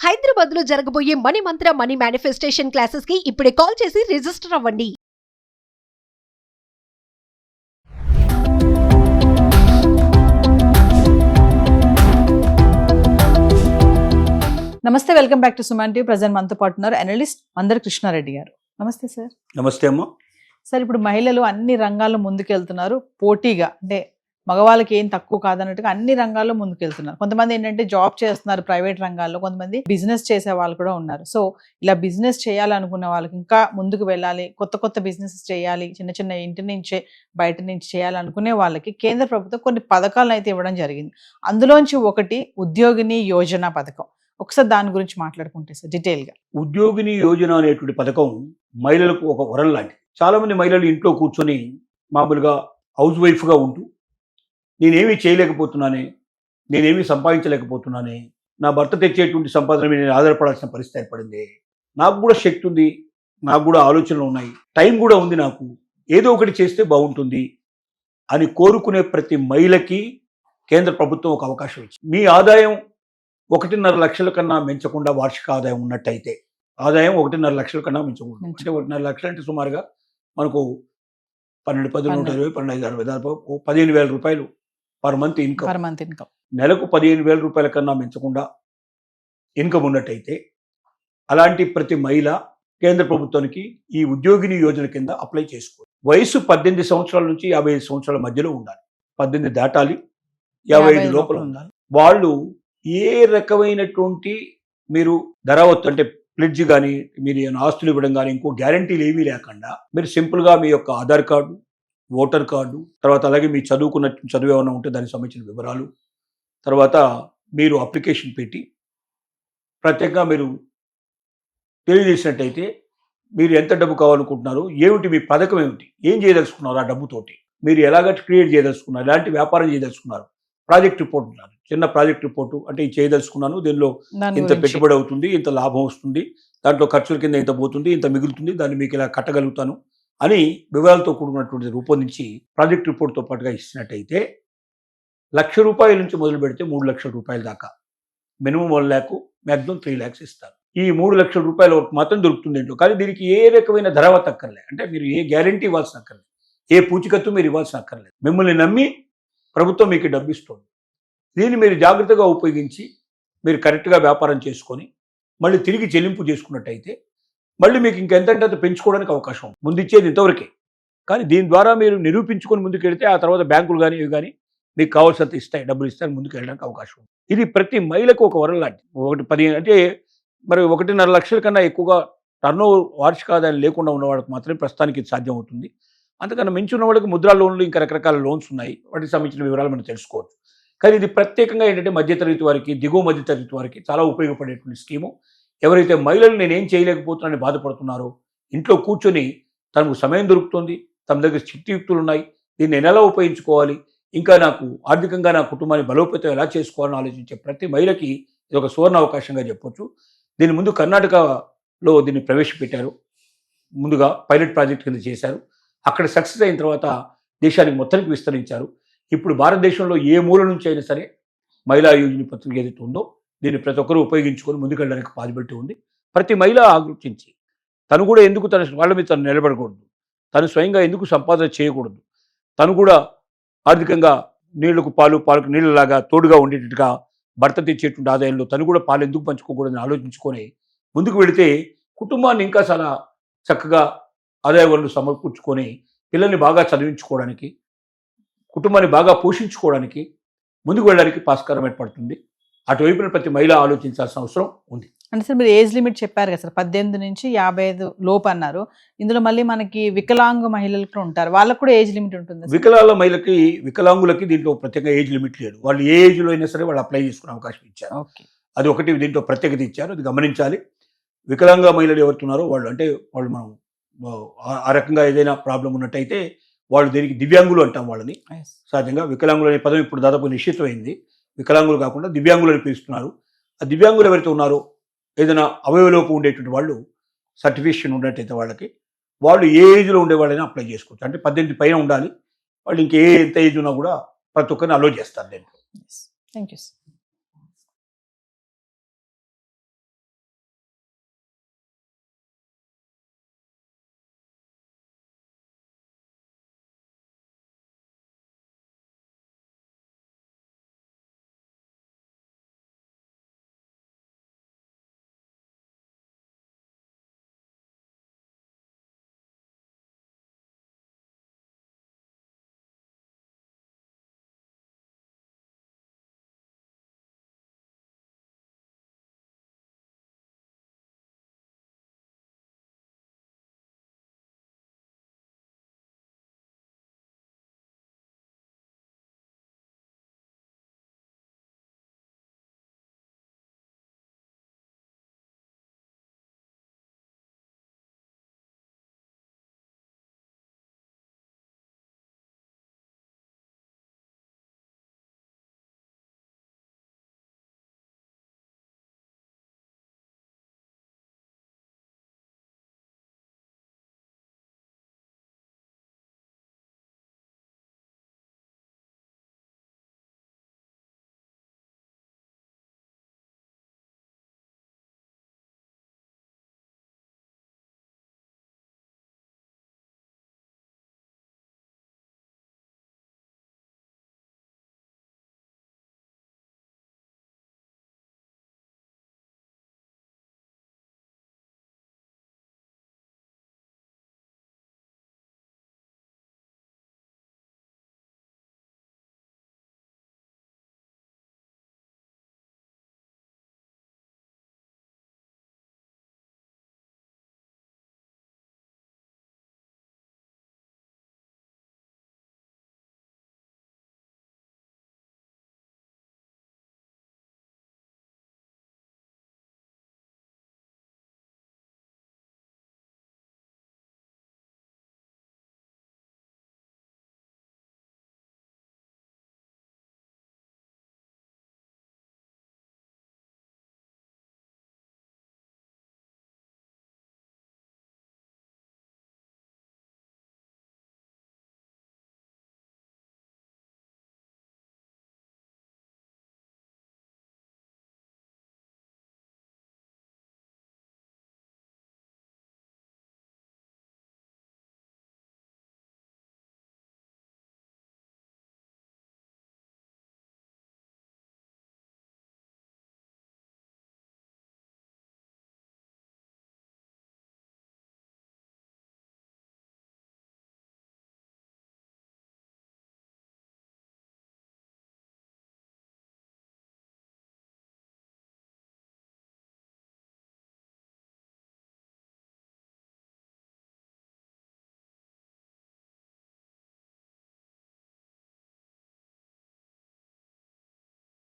హైదరాబాద్ లో జరగబోయే మనీ మంత్ర money manifestation classes కి ఇప్పుడే కాల్ చేసి రిజిస్టర్ అవ్వండి. నమస్తే, welcome back to Suman TV. Present మనతో పాటు ఉన్నారు అనలిస్ట్ మందర కృష్ణారెడ్డి గారు. నమస్తే సార్. నమస్తే అమ్మ. సార్, ఇప్పుడు మహిళలు అన్ని రంగాల్లో ముందుకెళ్తున్నారు పోటీగా, అంటే మగవాళ్ళకి ఏం తక్కువ కాదన్నట్టుగా అన్ని రంగాల్లో ముందుకెళ్తున్నారు. కొంతమంది ఏంటంటే జాబ్ చేస్తున్నారు ప్రైవేట్ రంగాల్లో, కొంతమంది బిజినెస్ చేసే వాళ్ళు కూడా ఉన్నారు. సో ఇలా బిజినెస్ చేయాలనుకున్న వాళ్ళకి ఇంకా ముందుకు వెళ్ళాలి, కొత్త కొత్త బిజినెస్ చేయాలి, చిన్న చిన్న ఇంటి నుంచే బయట నుంచి చేయాలనుకునే వాళ్ళకి కేంద్ర ప్రభుత్వం కొన్ని పథకాలను అయితే ఇవ్వడం జరిగింది. అందులోంచి ఒకటి ఉద్యోగిని యోజన పథకం. ఒకసారి దాని గురించి మాట్లాడుకుంటే సార్ డీటెయిల్గా. ఉద్యోగిని యోజన అనేటువంటి పథకం మహిళలకు ఒక వరం లాంటిది. చాలా మంది మహిళలు ఇంట్లో కూర్చొని మామూలుగా హౌస్ వైఫ్గా ఉంటూ నేనేమీ చేయలేకపోతున్నానే, నేనేమీ సంపాదించలేకపోతున్నానే, నా భర్త తెచ్చేటువంటి సంపాదన మీద నేను ఆధారపడాల్సిన పరిస్థితి ఏర్పడింది, నాకు కూడా శక్తి ఉంది, నాకు కూడా ఆలోచనలు ఉన్నాయి, టైం కూడా ఉంది, నాకు ఏదో ఒకటి చేస్తే బాగుంటుంది అని కోరుకునే ప్రతి మహిళకి కేంద్ర ప్రభుత్వం ఒక అవకాశం ఇచ్చింది. మీ ఆదాయం 1.5 లక్షల కన్నా పెంచకుండా వార్షిక ఆదాయం ఉన్నట్టయితే, ఆదాయం 1.5 లక్షల కన్నా పెంచకుండా, అంటే 1.5 లక్షలు అంటే సుమారుగా మనకు 12, 10, 120, 12, 60, దాదాపు 15,000 రూపాయలు పర్ మంత్ ఇన్కమ్. నెలకు 15,000 రూపాయల కన్నా పెంచకుండా ఇన్కమ్ ఉన్నట్టయితే అలాంటి ప్రతి మహిళ కేంద్ర ప్రభుత్వానికి ఈ ఉద్యోగిని యోజన కింద అప్లై చేసుకోవాలి. వయసు 18 సంవత్సరాల నుంచి 55 సంవత్సరాల మధ్యలో ఉండాలి. 18 దాటాలి, 55 లోపల ఉండాలి. వాళ్ళు ఏ రకమైనటువంటి మీరు ధరావత్తు అంటే ప్లెడ్జ్ కానీ, మీరు ఏమైనా ఆస్తులు ఇవ్వడం కానీ, ఇంకో గ్యారంటీలు ఏమీ లేకుండా మీరు సింపుల్గా మీ యొక్క ఆధార్ కార్డు, ఓటర్ కార్డు, తర్వాత అలాగే మీ చదువుకున్న చదువు ఏమైనా ఉంటే దానికి సంబంధించిన వివరాలు, తర్వాత మీరు అప్లికేషన్ పెట్టి ప్రత్యేకంగా మీరు తెలియజేసినట్టయితే మీరు ఎంత డబ్బు కావాలనుకుంటున్నారు, ఏమిటి మీ పథకం, ఏమిటి, ఏం చేయదలుచుకున్నారు, ఆ డబ్బుతోటి మీరు ఎలాగ క్రియేట్ చేయదలుచుకున్నారు, ఎలాంటి వ్యాపారం చేయదలుచుకున్నారు, ప్రాజెక్ట్ రిపోర్ట్ ఉన్నారు, చిన్న ప్రాజెక్ట్ రిపోర్టు, అంటే ఇది చేయదలుచుకున్నాను, దీనిలో ఇంత పెట్టుబడి అవుతుంది, ఇంత లాభం వస్తుంది, దాంట్లో ఖర్చుల కింద ఇంత పోతుంది, ఇంత మిగులుతుంది, దాన్ని మీకు ఇలా కట్టగలుగుతాను అని వివరాలతో కూడుకున్నటువంటి రూపొందించి ప్రాజెక్ట్ రిపోర్ట్తో పాటుగా ఇచ్చినట్టయితే ₹1,00,000 నుంచి మొదలు పెడితే 3 లక్షల రూపాయల దాకా, మినిమం 1 lakh, మ్యాక్సిమం 3 lakhs ఇస్తారు. ఈ 3 లక్షల రూపాయల వరకు మాత్రం దొరుకుతుంది ఏంటో. కానీ దీనికి ఏ రకమైన ధరవత్ అక్కర్లే, అంటే మీరు ఏ గ్యారంటీ ఇవ్వాల్సిన అక్కర్లేదు, ఏ పూచికత్తు మీరు ఇవ్వాల్సిన అక్కర్లేదు. మిమ్మల్ని నమ్మి ప్రభుత్వం మీకు డబ్బు ఇస్తుంది. దీన్ని మీరు జాగ్రత్తగా ఉపయోగించి మీరు కరెక్ట్గా వ్యాపారం చేసుకొని మళ్ళీ తిరిగి చెల్లింపు చేసుకున్నట్టయితే మళ్ళీ మీకు ఇంకెంతంటే అంత పెంచుకోవడానికి అవకాశం ఉంది. ముందు ఇచ్చేది ఇంతవరకే, కానీ దీని ద్వారా మీరు నిరూపించుకొని ముందుకు వెళితే ఆ తర్వాత బ్యాంకులు కానీ ఇవి కానీ మీకు కావాల్సినంత ఇస్తాయి, డబ్బులు ఇస్తాయి, ముందుకు వెళ్ళడానికి అవకాశం ఉంది. ఇది ప్రతి మహిళకు ఒక వరం లాంటి. 15 అంటే మరి 1.5 లక్షల కన్నా ఎక్కువగా టర్నోవర్ వార్షిక ఆదాయం లేకుండా ఉన్నవాడికి మాత్రమే ప్రస్తుతానికి ఇది సాధ్యం అవుతుంది. అంతకన్నా మించి ఉన్న వాళ్ళకి ముద్రా లోన్లు, ఇంకా రకరకాల లోన్స్ ఉన్నాయి, వాటికి సంబంధించిన వివరాలు మనం తెలుసుకోవచ్చు. కానీ ఇది ప్రత్యేకంగా ఏంటంటే మధ్యతరగతి వారికి, దిగువ మధ్యతరగతి వారికి చాలా ఉపయోగపడేటువంటి స్కీము. ఎవరైతే మహిళలు నేనేం చేయలేకపోతున్నానని బాధపడుతున్నారో, ఇంట్లో కూర్చొని తనకు సమయం దొరుకుతుంది, తమ దగ్గర శక్తియుక్తులు ఉన్నాయి, దీన్ని నేను ఎలా ఉపయోగించుకోవాలి, ఇంకా నాకు ఆర్థికంగా నా కుటుంబాన్ని బలోపేతం ఎలా చేసుకోవాలని ఆలోచించే ప్రతి మహిళకి ఇది ఒక సువర్ణ అవకాశంగా చెప్పొచ్చు. దీని ముందు కర్ణాటకలో దీన్ని ప్రవేశపెట్టారు, ముందుగా పైలట్ ప్రాజెక్ట్ కింద చేశారు. అక్కడ సక్సెస్ అయిన తర్వాత దేశానికి మొత్తానికి విస్తరించారు. ఇప్పుడు భారతదేశంలో ఏ మూల నుంచి అయినా సరే మహిళా యోజన పత్రిక ఏదైతే ఉందో దీన్ని ప్రతి ఒక్కరూ ఉపయోగించుకొని ముందుకెళ్ళడానికి పాల్పట్టి ఉంది. ప్రతి మహిళ ఆలోచించి తను కూడా ఎందుకు తన వాళ్ళ మీద తను నిలబడకూడదు, తను స్వయంగా ఎందుకు సంపాదన చేయకూడదు, తను కూడా ఆర్థికంగా నీళ్లకు పాలకు నీళ్ళలాగా తోడుగా ఉండేటట్టుగా భర్త తెచ్చేటువంటి ఆదాయంలో తను కూడా పాలు ఎందుకు పంచుకోకూడదని ఆలోచించుకొని ముందుకు వెళితే కుటుంబాన్ని ఇంకా చాలా చక్కగా ఆదాయ వనరులు సమకూర్చుకొని పిల్లల్ని బాగా చదివించుకోవడానికి, కుటుంబాన్ని బాగా పోషించుకోవడానికి, ముందుకు వెళ్ళడానికి ఆస్కారం ఏర్పడుతుంది. అటువైపున ప్రతి మహిళ ఆలోచించాల్సిన అవసరం ఉంది. అంటే సార్ మీరు ఏజ్ లిమిట్ చెప్పారు కదా సార్, 18 నుంచి 55 లోపు అన్నారు. ఇందులో మళ్ళీ మనకి వికలాంగ మహిళలు కూడా ఉంటారు, వాళ్ళకు కూడా ఏజ్ లిమిట్ ఉంటుంది? వికలాంగులకి దీంట్లో ప్రత్యేక ఏజ్ లిమిట్ లేదు. వాళ్ళు ఏ ఏజ్లో అయినా సరే వాళ్ళు అప్లై చేసుకునే అవకాశం ఇచ్చారు. అది ఒకటి దీంట్లో ప్రత్యేకత ఇచ్చారు, అది గమనించాలి. వికలాంగ మహిళలు ఎవరుతున్నారో వాళ్ళు, అంటే వాళ్ళు మనం ఆ రకంగా ఏదైనా ప్రాబ్లం ఉన్నట్టయితే వాళ్ళు దీనికి దివ్యాంగులు అంటాం వాళ్ళని. సహజంగా వికలాంగులు అనే పదం ఇప్పుడు దాదాపు నిశ్చితమైంది. వికలాంగులు కాకుండా దివ్యాంగులు అని పిలుస్తున్నారు. ఆ దివ్యాంగులు ఎవరైతే ఉన్నారో, ఏదైనా అవయవలోపు ఉండేటువంటి వాళ్ళు సర్టిఫికేషన్ ఉన్నట్టయితే వాళ్ళకి, వాళ్ళు ఏ ఏజ్లో ఉండే వాళ్ళైనా అప్లై చేసుకోవచ్చు. అంటే 18 పైన ఉండాలి. వాళ్ళు ఎంత ఏజ్ ఉన్నా కూడా ప్రతి ఒక్కరిని అలో చేస్తారు దీంట్లో. Thank you sir.